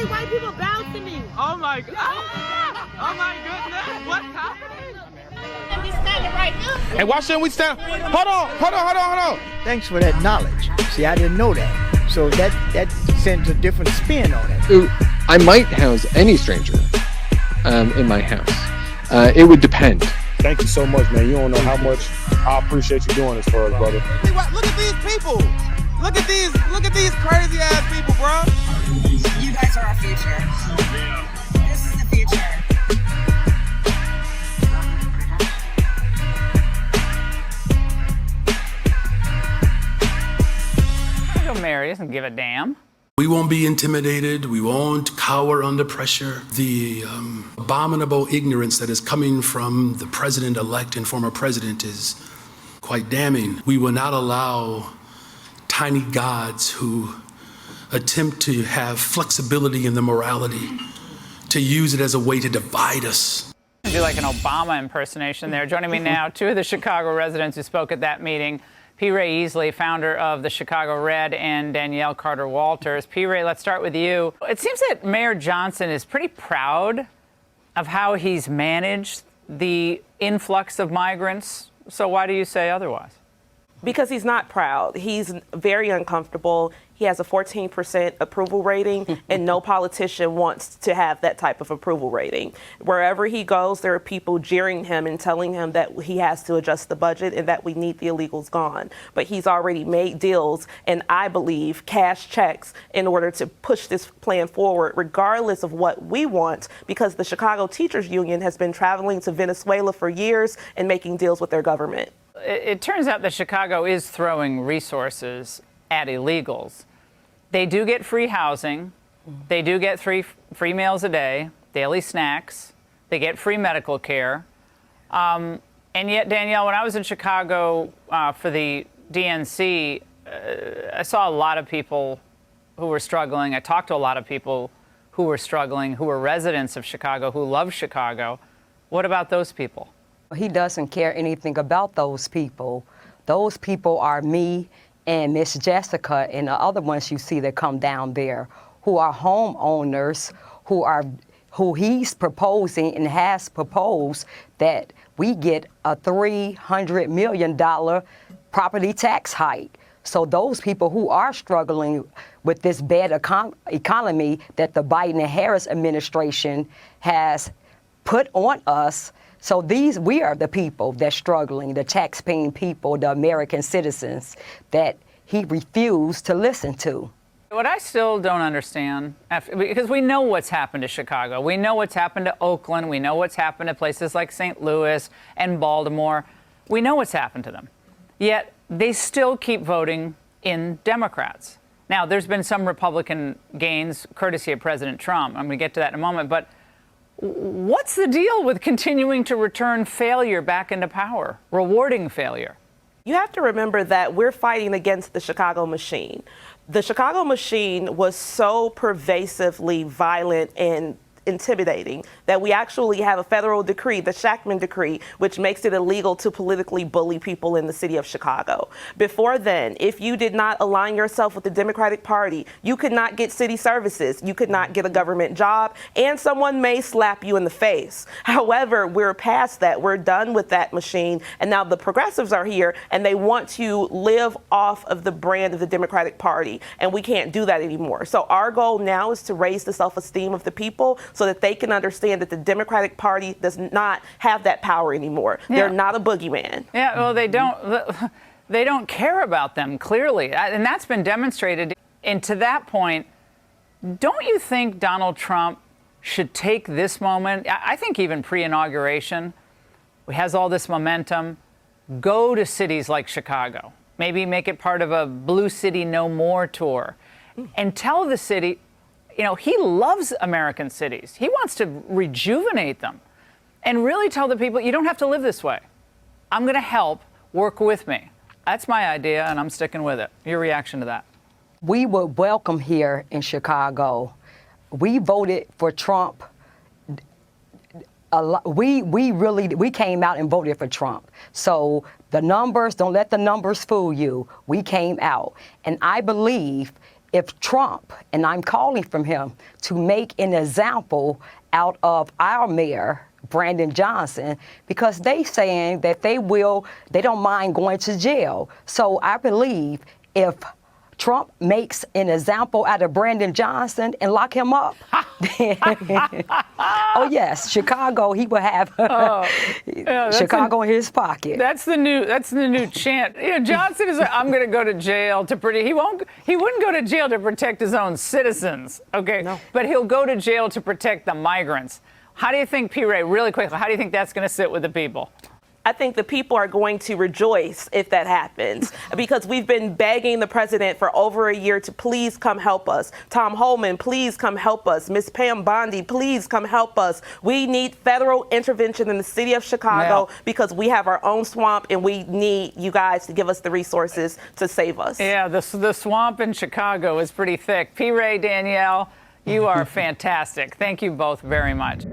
many white people bowed to me. Oh my God. Oh my goodness. What's happening? And we standing right now. And why shouldn't we stand? Hold on. Thanks for that knowledge. See, I didn't know that. So that sends a different spin on it. Ooh, I might house any stranger in my house. It would depend. Thank you so much, man. You don't know how much I appreciate you doing this for us, brother. Look at these people. Look at these crazy ass people, bro. You guys are our future. This is the future. Mary doesn't give a damn. We won't be intimidated. We won't cower under pressure. The abominable ignorance that is coming from the president-elect and former president is quite damning. We will not allow tiny gods who attempt to have flexibility in the morality to use it as a way to divide us. Do like an Obama impersonation there. Joining me now, two of the Chicago residents who spoke at that meeting. P. Ray Easley, founder of the Chicago Red, and Danielle Carter-Walters. P. Ray, let's start with you. It seems that Mayor Johnson is pretty proud of how he's managed the influx of migrants. So why do you say otherwise? Because he's not proud. He's very uncomfortable. He has a 14% approval rating, and no politician wants to have that type of approval rating. Wherever he goes, there are people jeering him and telling him that he has to adjust the budget and that we need the illegals gone. But he's already made deals, and I believe cash checks, in order to push this plan forward, regardless of what we want, because the Chicago Teachers Union has been traveling to Venezuela for years and making deals with their government. It turns out that Chicago is throwing resources at illegals. They do get free housing. They do get free meals a day, daily snacks. They get free medical care. And yet, Danielle, when I was in Chicago for the DNC, I saw a lot of people who were struggling. I talked to a lot of people who were struggling, who were residents of Chicago, who love Chicago. What about those people? He doesn't care anything about those people. Those people are me and Miss Jessica and the other ones you see that come down there, who are homeowners, who he's proposing and has proposed that we get a $300 million property tax hike. So those people who are struggling with this bad economy that the Biden and Harris administration has put on us. So we are the people that's struggling, the tax-paying people, the American citizens that he refused to listen to. What I still don't understand, because we know what's happened to Chicago. We know what's happened to Oakland. We know what's happened to places like St. Louis and Baltimore. We know what's happened to them. Yet they still keep voting in Democrats. Now, there's been some Republican gains courtesy of President Trump. I'm going to get to that in a moment. But what's the deal with continuing to return failure back into power, rewarding failure? You have to remember that we're fighting against the Chicago machine. The Chicago machine was so pervasively violent and intimidating that we actually have a federal decree, the Shackman decree, which makes it illegal to politically bully people in the city of Chicago. Before then, if you did not align yourself with the Democratic Party, you could not get city services, you could not get a government job, and someone may slap you in the face. However, we're past that. We're done with that machine, and now the progressives are here, and they want to live off of the brand of the Democratic Party, and we can't do that anymore. So our goal now is to raise the self-esteem of the people so that they can understand that the Democratic Party does not have that power anymore. Yeah. They're not a boogeyman. Yeah, well, they don't care about them, clearly. And that's been demonstrated. And to that point, don't you think Donald Trump should take this moment, I think even pre-inauguration, he has all this momentum, go to cities like Chicago, maybe make it part of a Blue City No More tour, and tell the city, you know, he loves American cities. He wants to rejuvenate them and really tell the people, you don't have to live this way. I'm going to help, work with me. That's my idea, and I'm sticking with it. Your reaction to that? We were welcome here in Chicago. We voted for Trump. We came out and voted for Trump. So the numbers, don't let the numbers fool you. We came out. And I believe if Trump, and I'm calling from him, to make an example out of our mayor, Brandon Johnson, because they saying that they don't mind going to jail. So I believe if Trump makes an example out of Brandon Johnson and lock him up, oh yes, Chicago, he will have Chicago in his pocket. That's the new chant. You know, Johnson is I'm going to go to jail to protect. He wouldn't go to jail to protect his own citizens. Okay, no. But he'll go to jail to protect the migrants. How do you think, P. Ray, really quickly, how do you think that's going to sit with the people? I think the people are going to rejoice if that happens because we've been begging the president for over a year to please come help us. Tom Holman, please come help us. Miss Pam Bondi, please come help us. We need federal intervention in the city of Chicago because we have our own swamp and we need you guys to give us the resources to save us. Yeah, the swamp in Chicago is pretty thick. P. Ray, Danielle, you are fantastic. Thank you both very much.